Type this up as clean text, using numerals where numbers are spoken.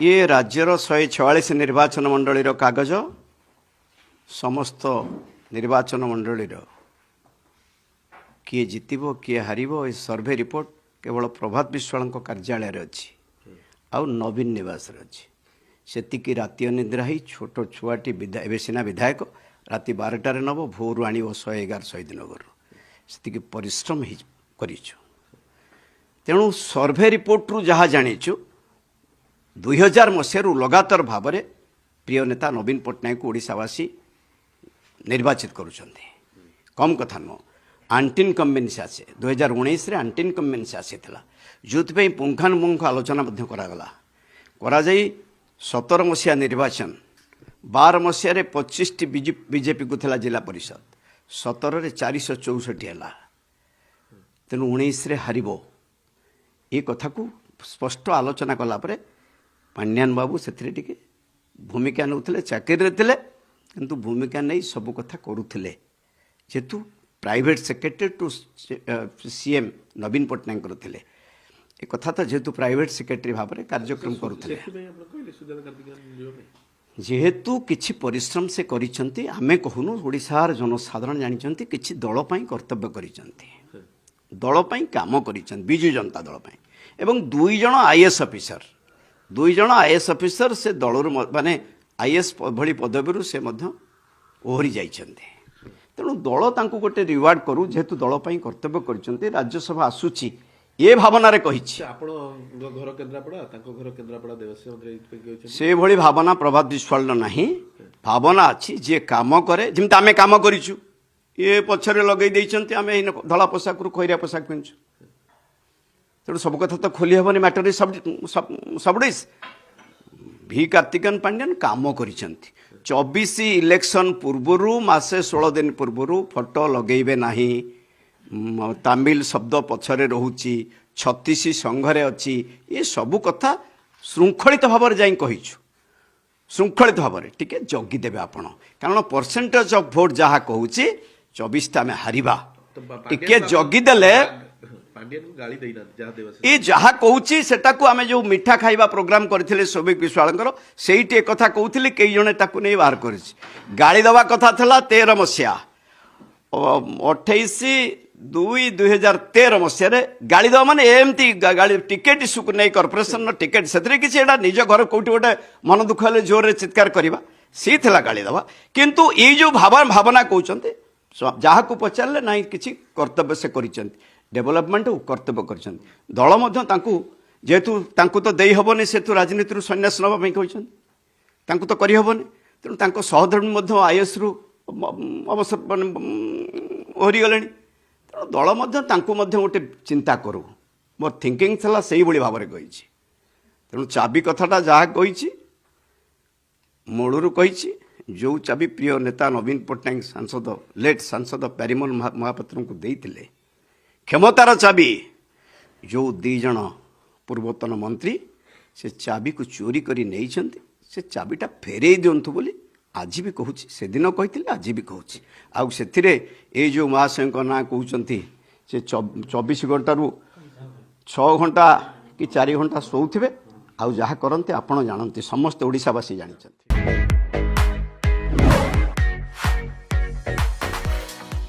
ये राज्यर 144 निर्वाचन मंडली कागज समस्त निर्वाचन मंडली किए जितब किए हार ये सर्वे रिपोर्ट केवल प्रभात विश्वाल कार्यालय अच्छी आउ नवीन निवास अच्छी सेतिकी राति अनिद्रा ही छोट छुआटी ए सीना विधायक राति 12टार नब भोर आण 111 शहीद नगर से परिश्रम करूँ तेणु सर्वे रिपोर्ट रु जहाँ जाचु 2000 मसीह लगातार भाव में प्रिय नेता नवीन पट्टनायक ओडिशावासी निर्वाचित करुँच कम कथा नुह आंटी इनकम्बेन्सी आसे 2019 रे आंटी इनकम्बेन्सी आसीला जो पुंखानुपुंख आलोचना करा 17 मसीहा निर्वाचन 12 मसीह 25 बीजेपी को थिला जिला परिषद 17 रे 464 है तेणु 19 रे हारिबो ये कथा को स्पष्ट आलोचना कलापर पांड्यान बाबू से भूमिका नौले चाकरी थे किंतु भूमिका नहीं सब कथा करुले जेतु प्राइवेट सेक्रेटरी टू सीएम नवीन पट्टनायक थे एक कथा तो जेहेतु प्राइवेट सेक्रेटरी भाव में कार्यक्रम करुले जेहेतु किछि परिश्रम से करिसंती आमे कहूनु ओडिशार जनसाधारण जानिचंती किछि दल पई कर्तव्य करिसंती दल पई काम करिसंती बिजु जनता दल पई एवं 2 जण आईएएस ऑफिसर से दलर माने आईएएस भली पदवी से ओहरी जाइछंती तेणु दल तांको गोटे रिवार्ड करू जेहेतु दल पई कर्तव्य करिसंती राज्यसभा आसुची ये भावना रे कहिछि घर केन्द्रापड़ा तांको घर केन्द्रापड़ा देवस्व मंत्री से भली भावना प्रभात विश्वाल नहीं भावना अच्छी जे काम करे जिमता आमे काम करिछु ये पछरे लगै दैछंती आमे धला पोशाक रु खैरिया पोशाक पिन्छु तेणु सब कथा तो खोली हेबनी मैटर सबडिस भी कार्तिकेयन पांड्यान काम करिसंती 24 इलेक्शन पूर्वरु मासे 16 दिन पूर्वरु फोटो लगेबे नाही तामिल शब्द पछरे रोची 36 संघरे अच्छी ये सबू कथा श्रृंखलित भाव में जाई कहिछु श्रृंखलित भाव में टिके जगिदेवे आपण कारण परसेंटेज ऑफ वोट जहाँ कहूँ 24 आम हारिबा टिके जगिदेले ये जहाँ कहूँ सेटा को आम जो मिठा खाइबा प्रोग्राम करथिले सौभिक विश्वाल सेठी एक कथा कहूली कई जने ताकू नहीं बाहर कर गाड़ी दवा कथा थला 13 मसीहा 28/2/2013 मसीह गाड़ी दवा माने एमती गाड़ी टिकेट इश्यू को नहीं कॉर्पोरेशन टिकेट से किसी निज घर कौटी गोटे मन दुख हेले जोर रे चित्कार करवा सी थिला गाड़ी दवा किंतु ये जो भावना कहते जहाँ को पचारे ना किसी कर्तव्य से कर डेवलपमेंट कर्तव्य कर दल जेहेतु तो दे हेनी से तो राजनीति सन्यास नापी कहते तो करहबनी तेणु सहधर्मी आईएएस रु अवसर मान ओहरी गले तेणु दल गोटे चिंता करू मोर थिंकिंग था से भाव में कही तेणु चाबी कथाटा जहाँ कही मूलरू कही जो चाबी प्रिय नेता नवीन पट्टनायक सांसद लेट सांसद प्यारीमोहन महापात्र को देते क्षमतार चाबी जो 2 जण पूर्वतन मंत्री से चाबी को चोरी करी नहीं से चाबीटा फेरे दिंतु बोली आज भी कहूँ से दिन कही आज भी कहूँ आउ से जो महाशय ना कहते से 24 घंटा रु 6 घंटा कि 4 घंटा शोथे आउ जहाँ करते आपण जानते समस्त ओडिशावासी जानते।